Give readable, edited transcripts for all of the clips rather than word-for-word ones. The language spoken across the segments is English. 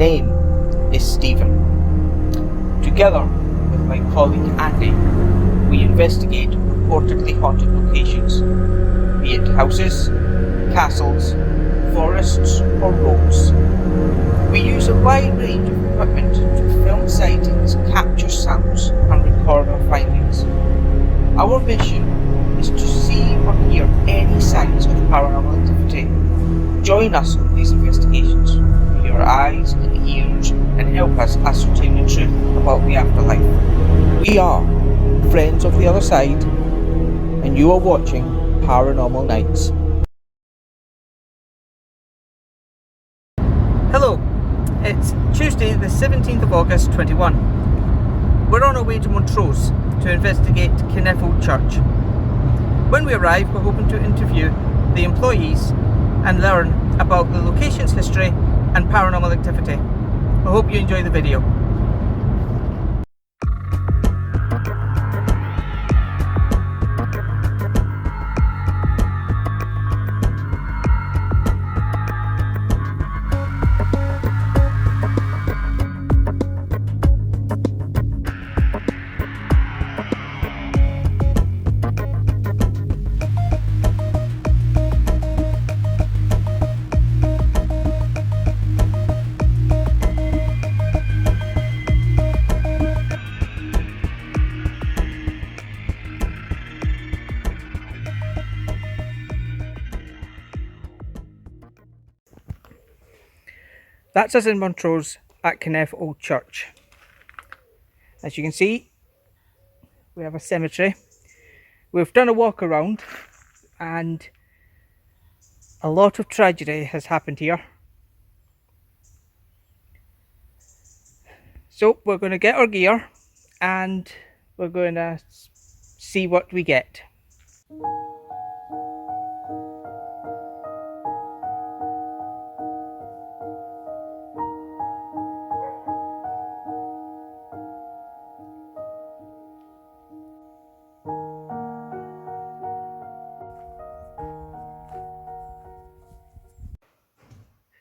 name is Stephen. Together with my colleague Andy, we investigate reportedly haunted locations, be it houses, castles, forests or roads. We use a wide range of equipment to film sightings, capture sounds and record our findings. Our mission is to see or hear any signs of paranormal activity. Join us on these investigations with your eyes and ears and help us ascertain the truth about the afterlife. We are Friends of the Other Side, and you are watching Paranormal Nights. Hello, it's Tuesday the 17th of August 21. We're on our way to Montrose to investigate Kinneff Church. When we arrive, we're hoping to interview the employees and learn about the location's history and paranormal activity. I hope you enjoy the video. That's us in Montrose at Kinneff Old Church. As you can see, we have a cemetery. We've done a walk around and a lot of tragedy has happened here. So we're going to get our gear and we're going to see what we get.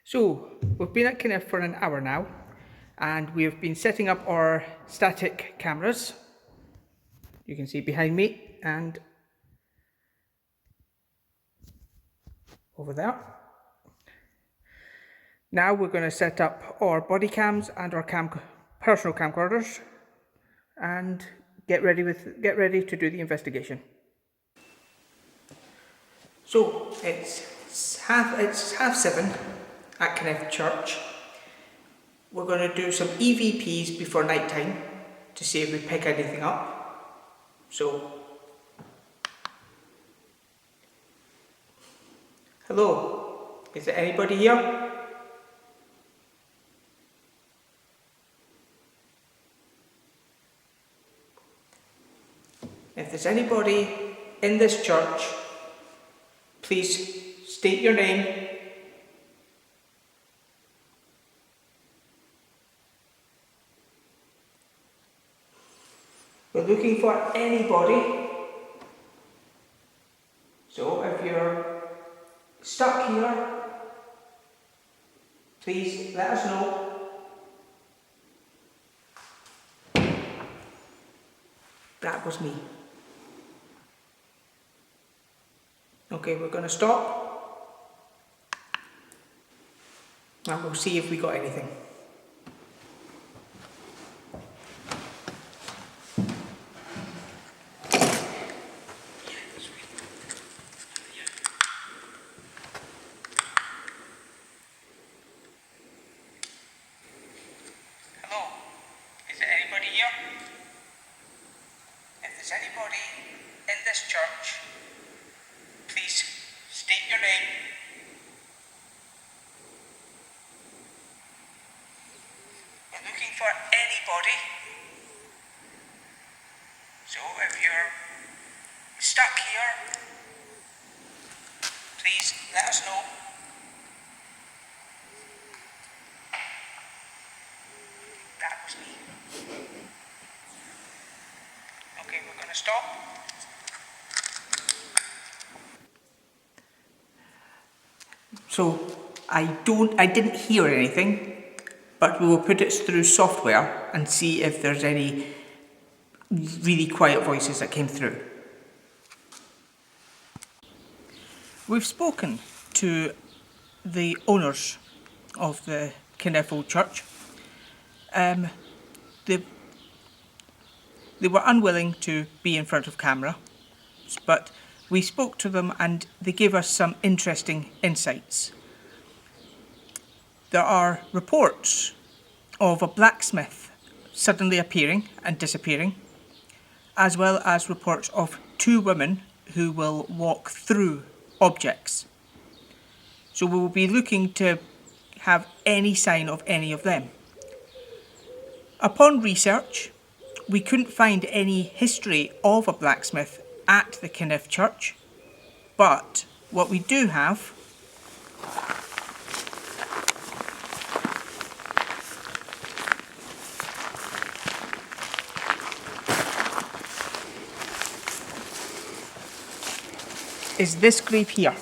So we've been at Kinneff for an hour now and we've been setting up our static cameras. You can see behind me and over there. Now we're going to set up our body cams and our personal camcorders and get ready to do the investigation. So it's half 7 at Kinneff Church. We're going to do some EVPs before night time to see if we pick anything up. So, hello, is there anybody here? If there's anybody in this church, please state your name. We're looking for anybody. So if you're stuck here, please let us know. That was me. Okay, we're going to stop and we'll see if we got anything. Hello, is there anybody here? If there's anybody in this church, please state your name. We're looking for anybody. So if you're stuck here, please let us know. That was me. Okay, we're going to stop. So I didn't hear anything, but we will put it through software and see if there's any really quiet voices that came through. We've spoken to the owners of the Kinneff Old Church. They were unwilling to be in front of camera, but we spoke to them and they gave us some interesting insights. There are reports of a blacksmith suddenly appearing and disappearing, as well as reports of two women who will walk through objects. So we will be looking to have any sign of any of them. Upon research, we couldn't find any history of a blacksmith at the Kinneff Church, but what we do have is this grave here.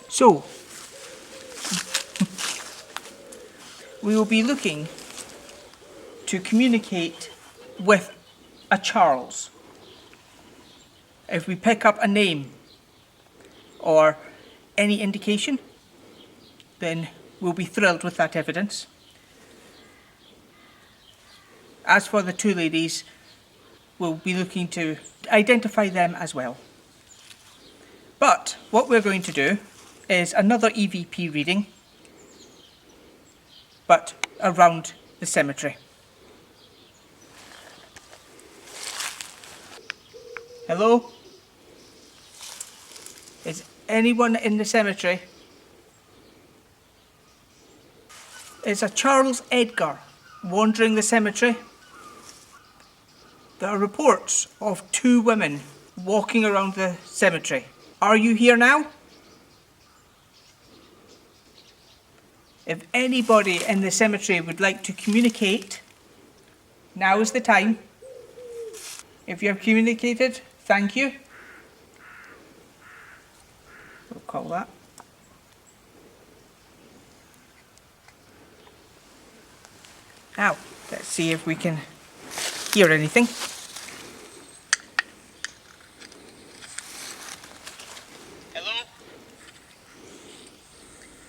So, we will be looking to communicate with a Charles. If we pick up a name or any indication, then we'll be thrilled with that evidence. As for the two ladies, we'll be looking to identify them as well. But what we're going to do is another EVP reading, but around the cemetery. Hello? Is anyone in the cemetery? Is a Charles Edgar wandering the cemetery? There are reports of two women walking around the cemetery. Are you here now? If anybody in the cemetery would like to communicate, now is the time. If you have communicated, thank you. We'll call that. Now, let's see if we can hear anything. Hello?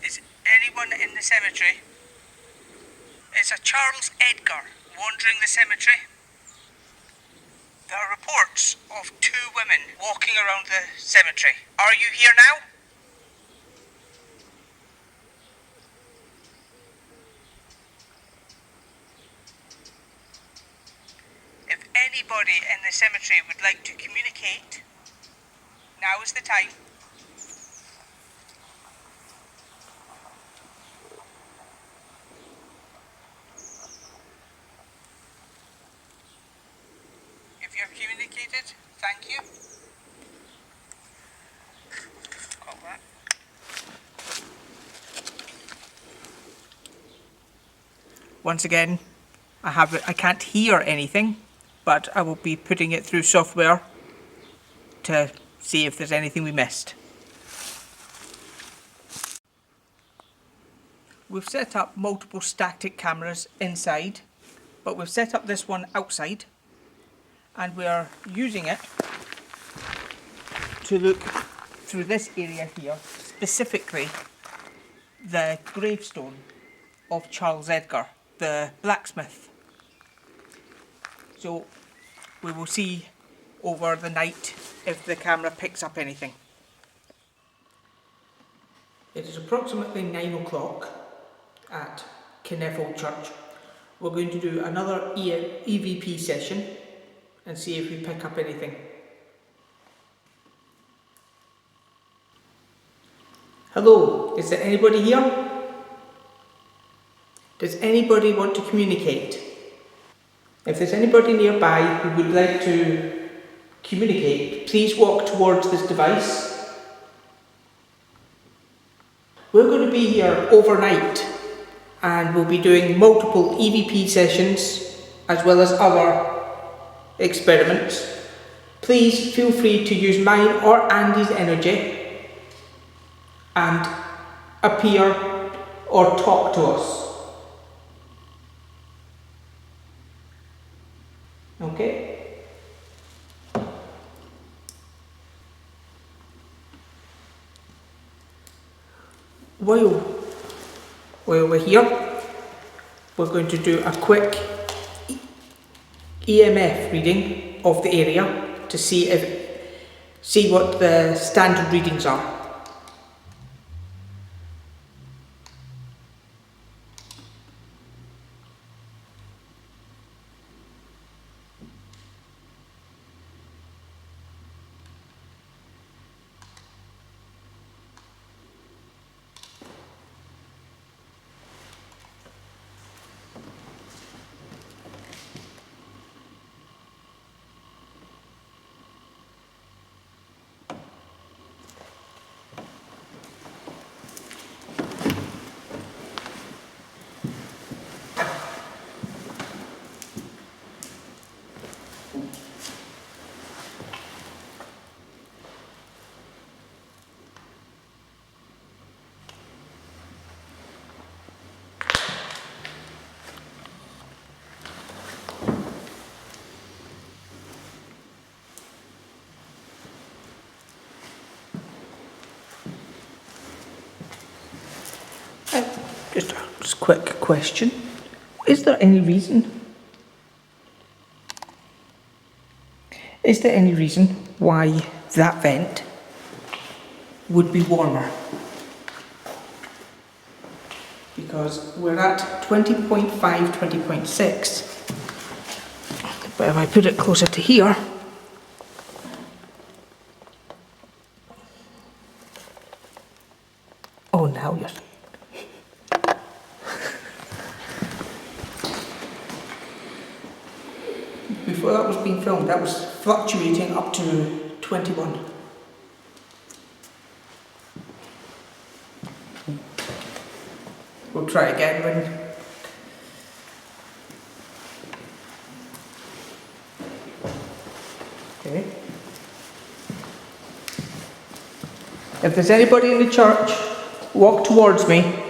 Is anyone in the cemetery? Is a Charles Edgar wandering the cemetery? There are reports of two women walking around the cemetery. Are you here now? If anybody in the cemetery would like to communicate, now is the time. If you have communicated, thank you. Call that. Once again, I can't hear anything, but I will be putting it through software to see if there's anything we missed. We've set up multiple static cameras inside, but we've set up this one outside, and we are using it to look through this area here, specifically the gravestone of Charles Edgar, the blacksmith. So we will see over the night if the camera picks up anything. It is approximately 9 o'clock at Kinneff Old Church. We're going to do another EVP session and see if we pick up anything. Hello, is there anybody here? Does anybody want to communicate? If there's anybody nearby who would like to communicate, please walk towards this device. We're going to be here overnight and we'll be doing multiple EVP sessions as well as other experiments. please feel free to use mine or Andy's energy and appear or talk to us. Okay? While we're here, we're going to do a quick EMF reading of the area to see what the standard readings are. Just a quick question. Is there any reason why that vent would be warmer? Because we're at 20.5, 20.6. But if I put it closer to here, oh, now you're... Before that was being filmed, that was fluctuating up to 21. We'll try again when... Okay. If there's anybody in the church, walk towards me.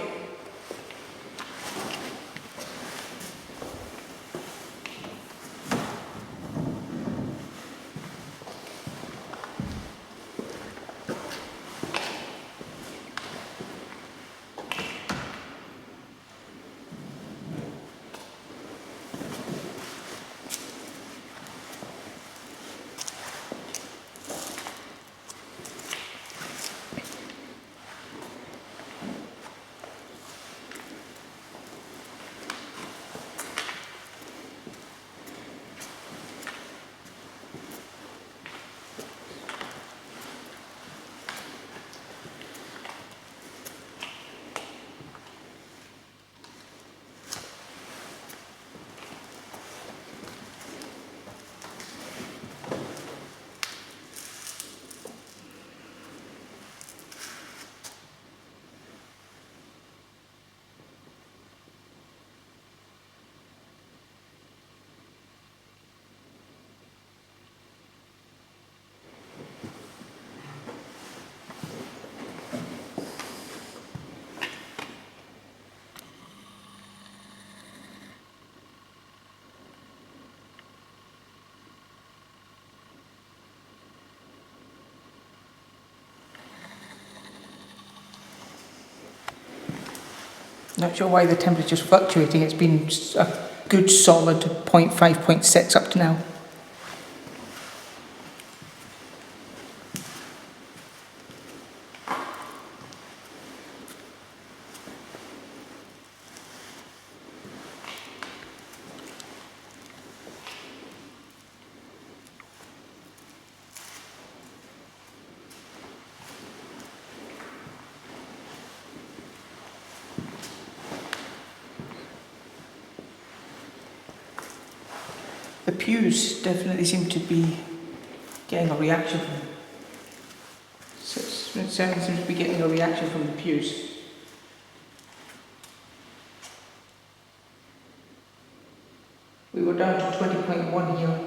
Not sure why the temperature's fluctuating. It's been a good solid 0.5, 0.6 up to now. The pews definitely seem to be getting a reaction from them. It certainly seems to be getting a reaction from the pews. We were down to 20.1 here.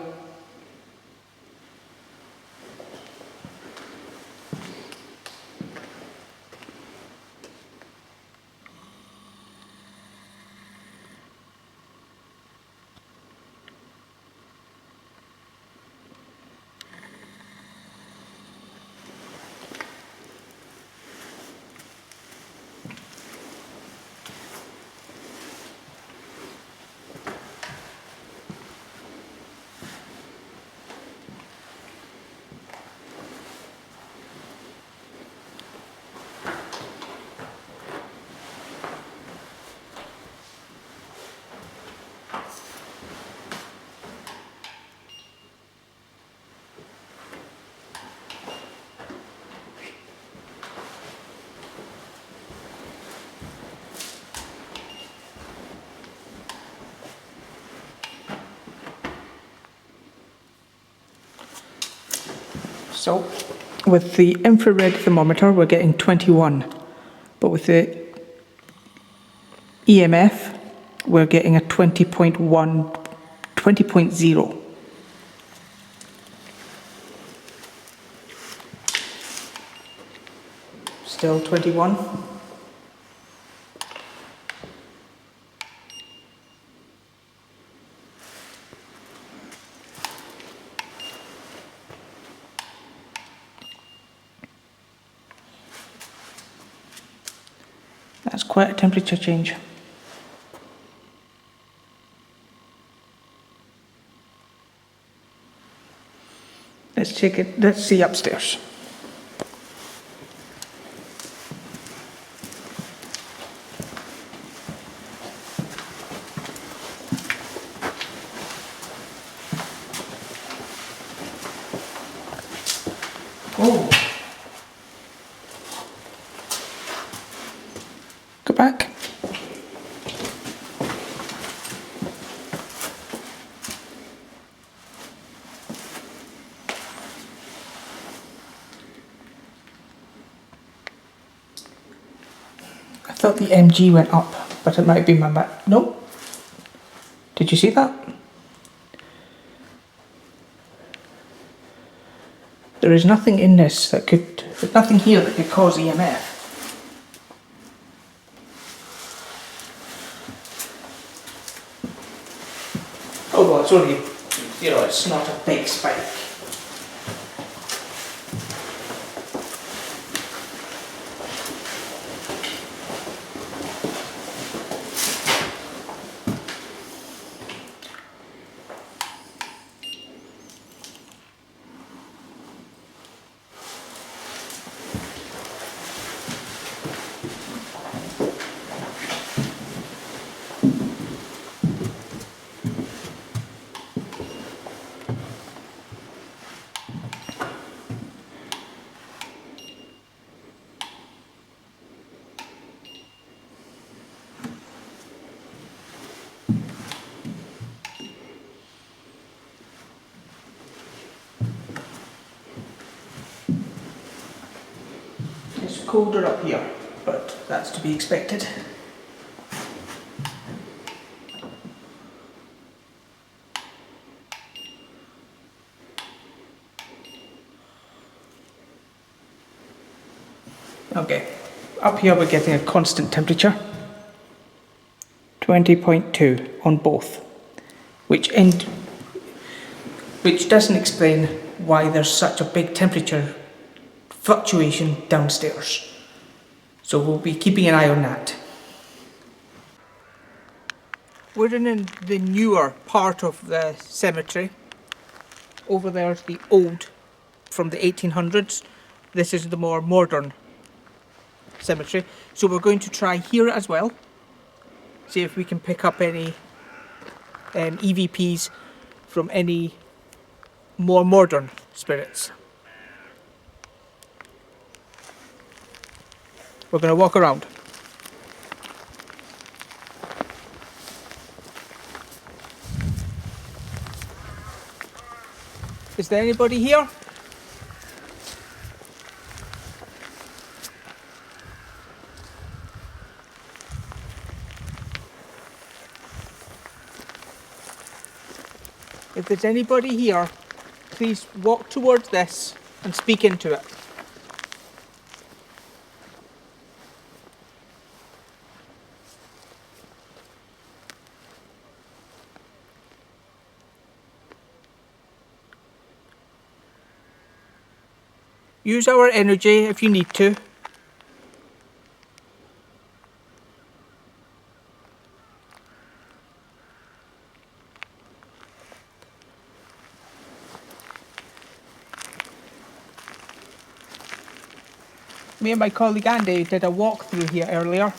So, with the infrared thermometer, we're getting 21. But with the EMF, we're getting a 20.0. Still 21. That's quite a temperature change. Let's check it. Let's see upstairs. Oh. Go back. I thought the MG went up, but it might be my back. No. Did you see that? There is nothing in this that could, there's nothing here that could cause EMF. Although it's only, you know, it's not a big spike. It's colder up here, but that's to be expected. Okay, up here we're getting a constant temperature, 20.2 on both, which doesn't explain why there's such a big temperature fluctuation downstairs. So we'll be keeping an eye on that. We're in the newer part of the cemetery. Over there's the old from the 1800s. This is the more modern cemetery. So we're going to try here as well. See if we can pick up any EVPs from any more modern spirits. We're going to walk around. Is there anybody here? If there's anybody here, please walk towards this and speak into it. Use our energy if you need to. Me and my colleague Andy did a walk through here earlier.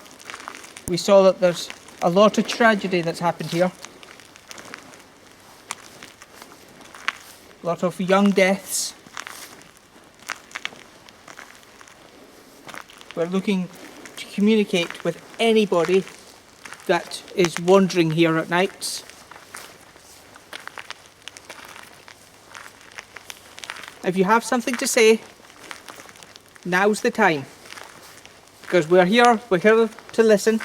We saw that there's a lot of tragedy that's happened here. A lot of young deaths. We're looking to communicate with anybody that is wandering here at nights. If you have something to say, now's the time. Because we're here to listen.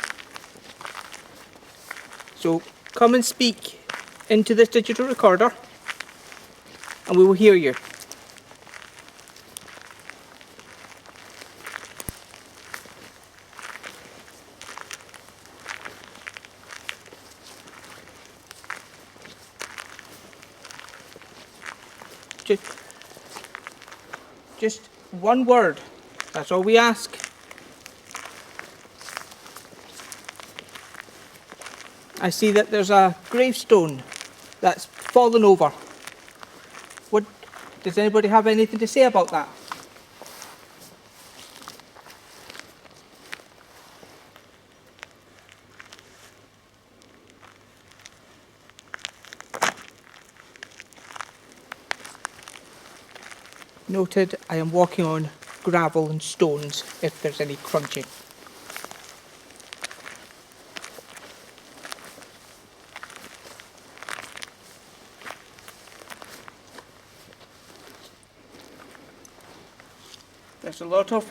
So come and speak into this digital recorder and we will hear you. Just one word. That's all we ask. I see that there's a gravestone that's fallen over. What does anybody have anything to say about that? Noted, I am walking on gravel and stones if there's any crunching. There's a lot of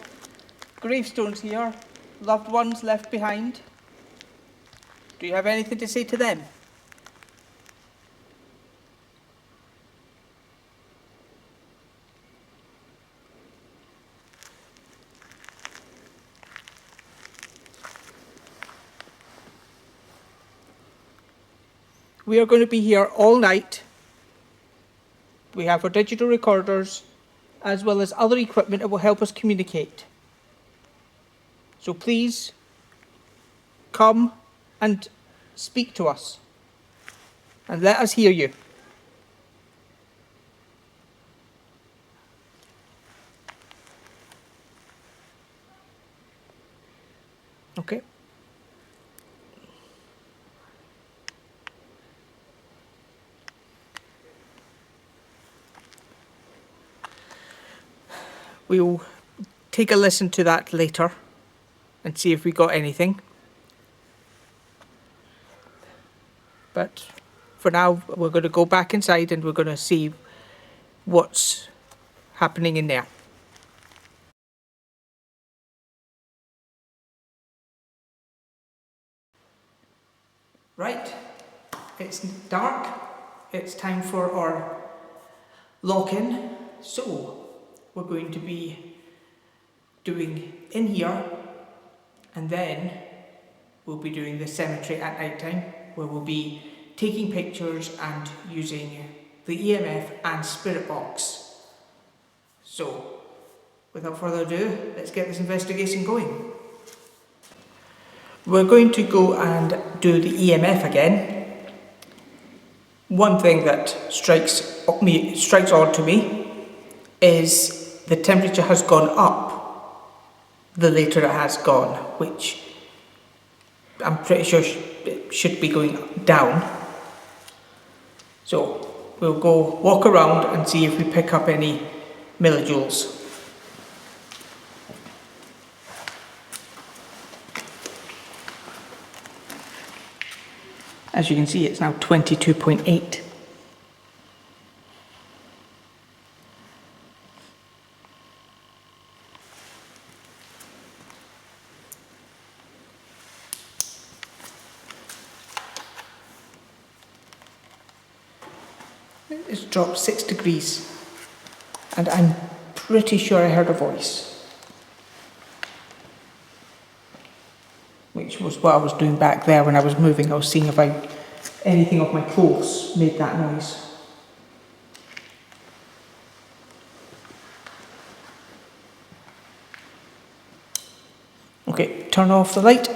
gravestones here, loved ones left behind. Do you have anything to say to them? We are going to be here all night. We have our digital recorders as well as other equipment that will help us communicate. So please come and speak to us and let us hear you. Okay. We'll take a listen to that later and see if we got anything. But for now, we're going to go back inside and we're going to see what's happening in there. Right, it's dark. It's time for our lock-in. So we're going to be doing in here, and then we'll be doing the cemetery at night time, where we'll be taking pictures and using the EMF and spirit box. So without further ado, let's get this investigation going. We're going to go and do the EMF again. One thing that strikes odd to me is the temperature has gone up the later it has gone, which I'm pretty sure it should be going down. So we'll go walk around and see if we pick up any millijoules. As you can see, it's now 22.8. It's dropped 6 degrees, and I'm pretty sure I heard a voice, which was what I was doing back there when I was moving. I was seeing if anything of my clothes made that noise. Okay, turn off the light.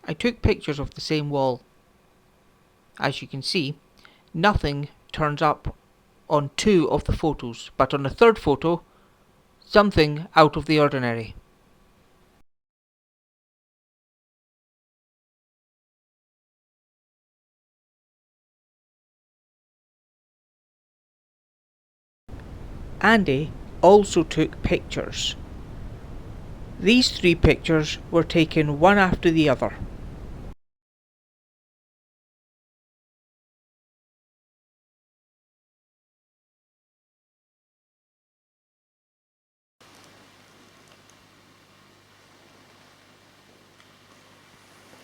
I took pictures of the same wall. As you can see, nothing turns up on 2 of the photos, but on the 3rd photo, something out of the ordinary. Andy also took pictures. These 3 pictures were taken one after the other.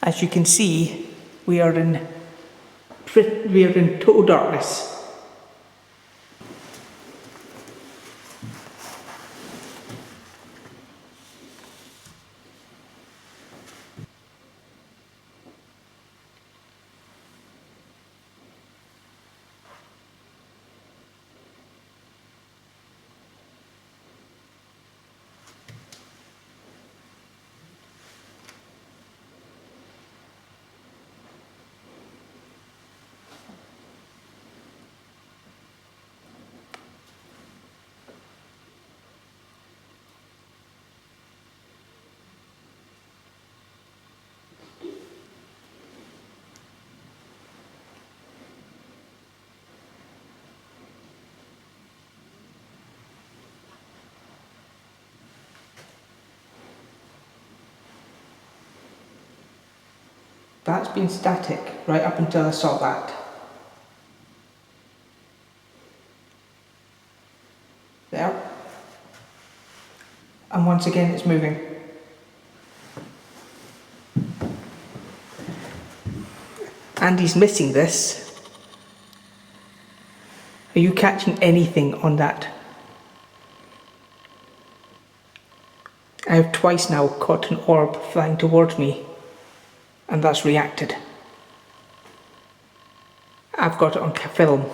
As you can see, we are in total darkness. That's been static right up until I saw that. There. And once again it's moving. Andy's missing this. Are you catching anything on that? I have twice now caught an orb flying towards me, and that's reacted. I've got it on film.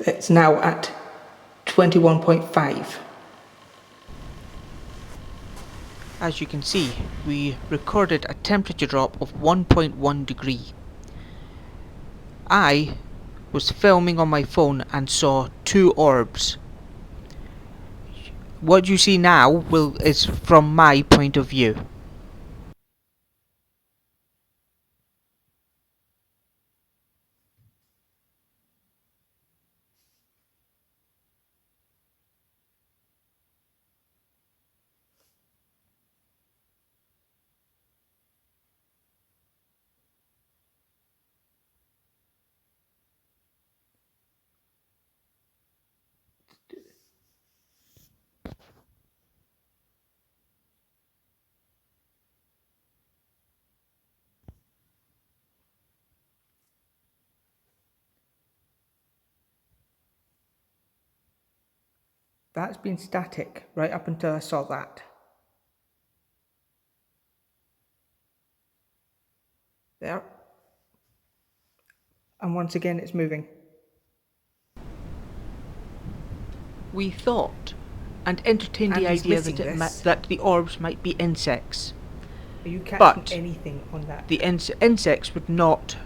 It's now at 21.5. As you can see, we recorded a temperature drop of 1.1 degree. I was filming on my phone and saw 2 orbs. What you see now is from my point of view. That's been static right up until I saw that. There. And once again it's moving. We thought and entertained the Andy's idea missing this. that the orbs might be insects. Are you catching But anything on that? the insects would not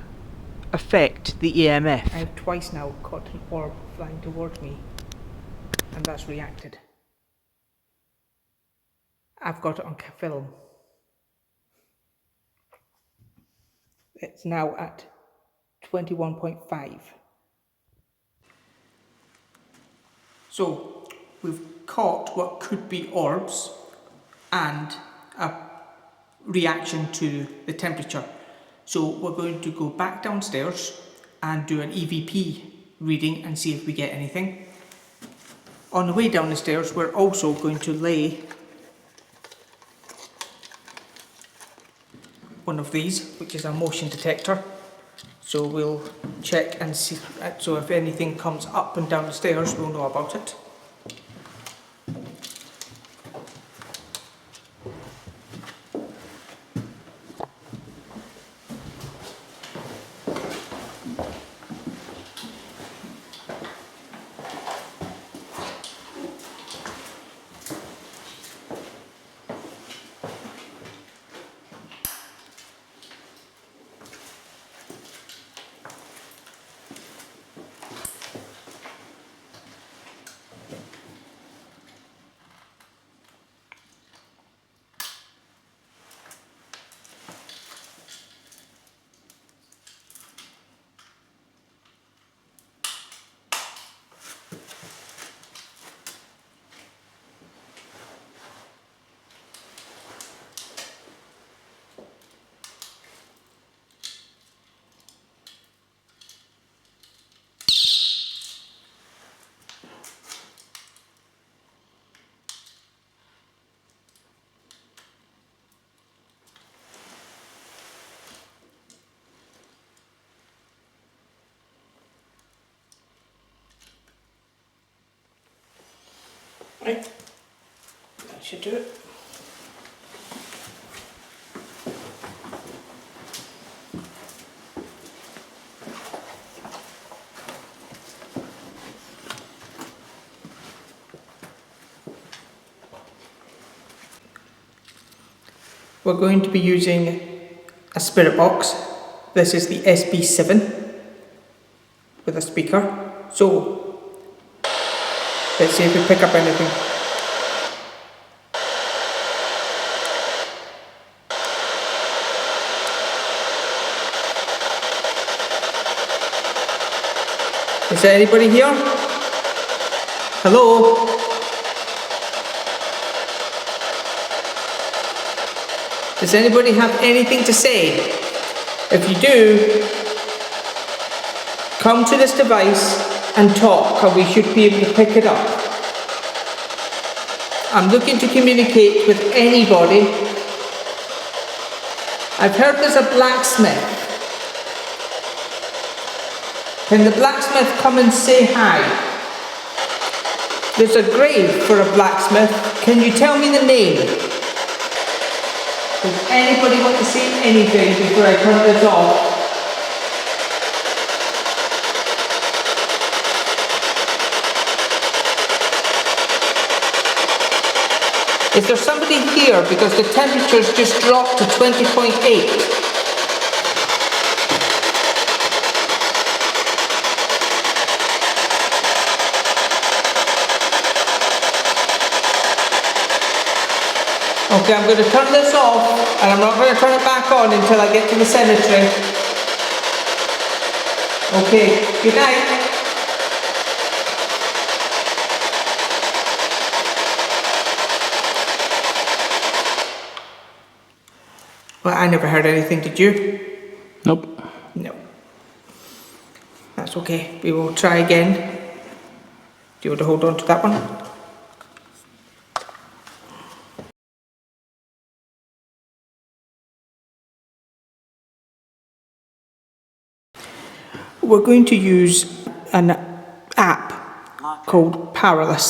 affect the EMF. I have twice now caught an orb flying towards me, and that's reacted. I've got it on film. It's now at 21.5. So we've caught what could be orbs and a reaction to the temperature. So we're going to go back downstairs and do an EVP reading and see if we get anything. On the way down the stairs, we're also going to lay one of these, which is a motion detector. So we'll check and see, so if anything comes up and down the stairs, we'll know about it. Okay, that should do it. We're going to be using a spirit box. This is the SB7 with a speaker. So, let's see if we pick up anything. Is there anybody here? Hello? Does anybody have anything to say? If you do, come to this device and talk, and we should be able to pick it up. I'm looking to communicate with anybody. I've heard there's a blacksmith. Can the blacksmith come and say hi? There's a grave for a blacksmith. Can you tell me the name? Does anybody want to say anything before I turn this off? Is there somebody here? Because the temperature's just dropped to 20.8. Okay, I'm going to turn this off, and I'm not going to turn it back on until I get to the cemetery. Okay, good night. Well, I never heard anything, did you? Nope. No. That's okay, we will try again. Do you want to hold on to that one? We're going to use an app called Paranormal.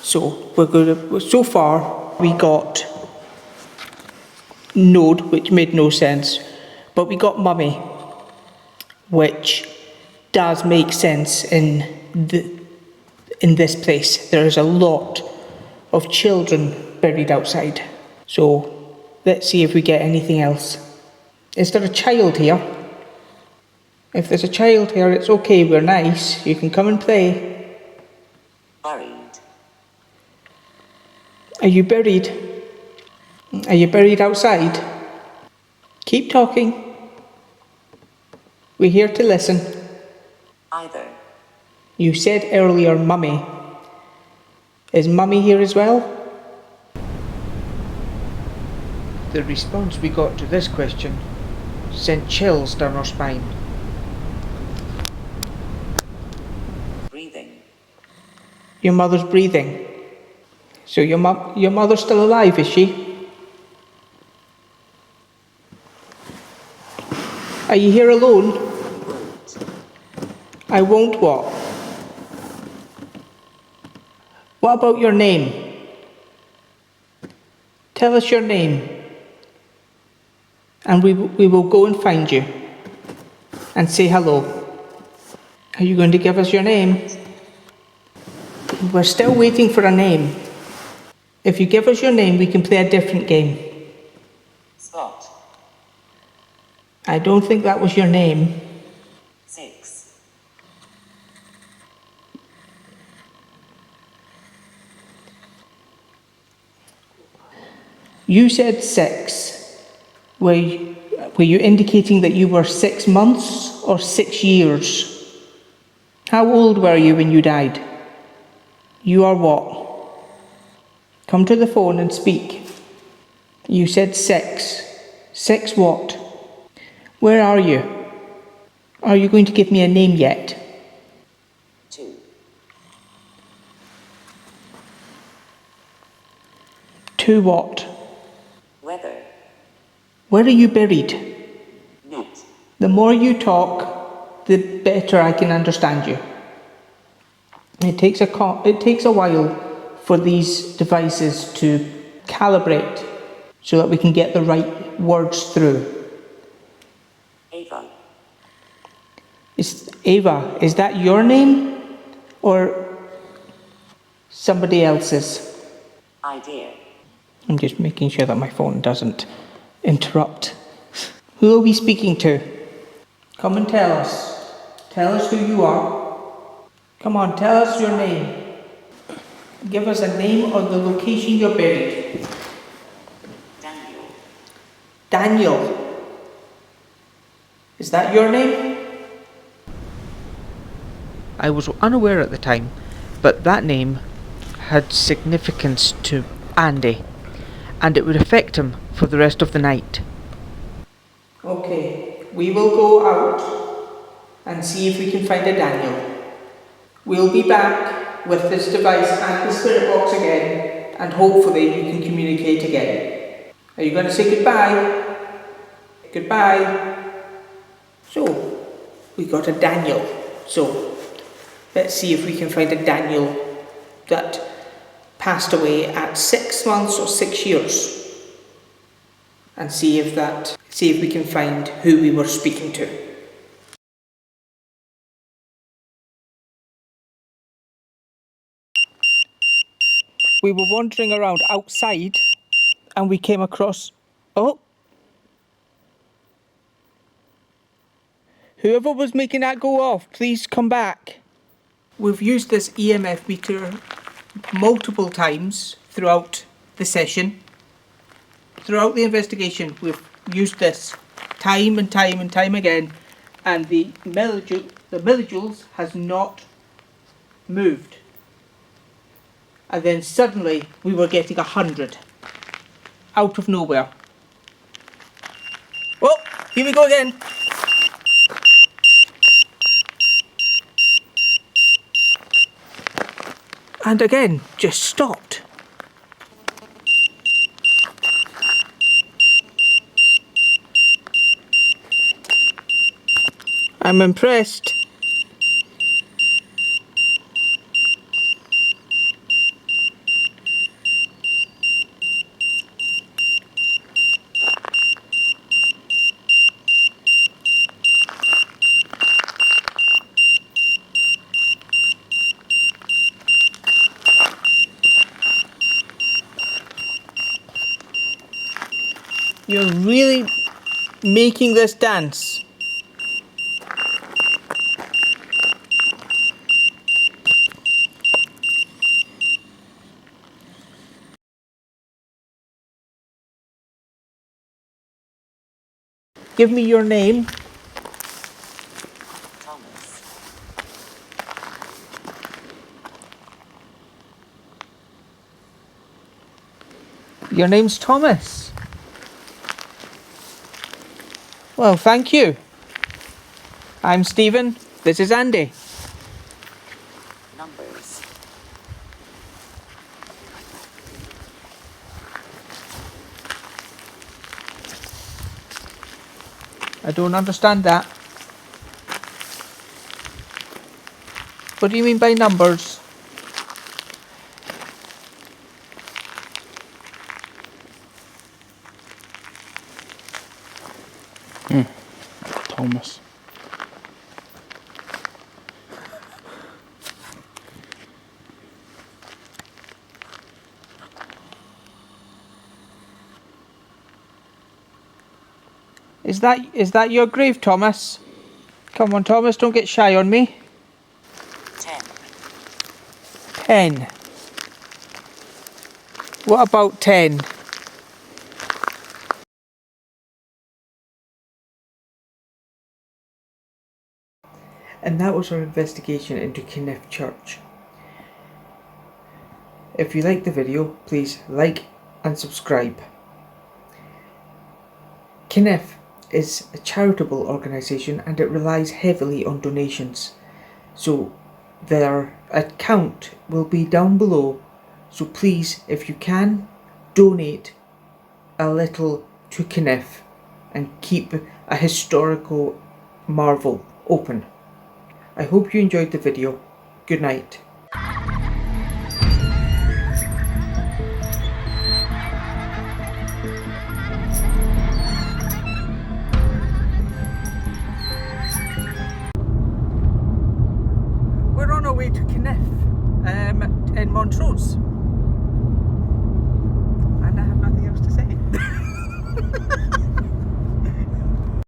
So far we got Node, which made no sense, but we got Mummy, which does make sense in this place. There is a lot of children buried outside. So let's see if we get anything else. Is there a child here? If there's a child here, it's okay, we're nice. You can come and play. Buried. Are you buried? Are you buried outside? Keep talking. We're here to listen. Either. You said earlier, Mummy. Is Mummy here as well? The response we got to this question sent chills down our spine. Breathing. Your mother's breathing. So your mother's still alive, is she? Are you here alone? Won't. I won't what? What about your name? Tell us your name. And we will go and find you. And say hello. Are you going to give us your name? We're still waiting for a name. If you give us your name, we can play a different game. Spot. I don't think that was your name. 6. You said 6. Were you indicating that you were 6 months or 6 years? How old were you when you died? You are what? Come to the phone and speak. You said 6. 6 what? Where are you? Are you going to give me a name yet? 2. 2 what? Weather. Where are you buried? Net. The more you talk, the better I can understand you. It takes a while for these devices to calibrate so that we can get the right words through. Ava. Ava, is that your name or somebody else's? Idea. I'm just making sure that my phone doesn't interrupt. Who are we speaking to? Come and tell us. Tell us who you are. Come on, tell us your name. Give us a name or the location you're buried. Daniel. Daniel. Is that your name? I was unaware at the time, but that name had significance to Andy, and it would affect him for the rest of the night. Okay, we will go out and see if we can find a Daniel. We'll be back with this device and the spirit box again, and hopefully we can communicate again. Are you going to say goodbye? Goodbye. So, we got a Daniel. So, let's see if we can find a Daniel that passed away at 6 months or 6 years. And see if we can find who we were speaking to. We were wandering around outside and we came across... Oh! Whoever was making that go off, please come back. We've used this EMF meter multiple times throughout the session. Throughout the investigation, we've used this time and time and time again, and the millijoules has not moved. And then suddenly we were getting 100 out of nowhere. Oh, here we go again. And again, just stopped. I'm impressed. You're really making this dance. Give me your name. Thomas. Your name's Thomas. Well, thank you. I'm Stephen. This is Andy. Numbers. I don't understand that. What do you mean by numbers? Thomas. Is that your grave, Thomas? Come on, Thomas, don't get shy on me. 10. 10. What about 10? And that was our investigation into Kinneff Church. If you liked the video, please like and subscribe. Kinneff is a charitable organisation and it relies heavily on donations. So their account will be down below. So please, if you can, donate a little to Kinneff and keep a historical marvel open. I hope you enjoyed the video. Good night. in Montrose.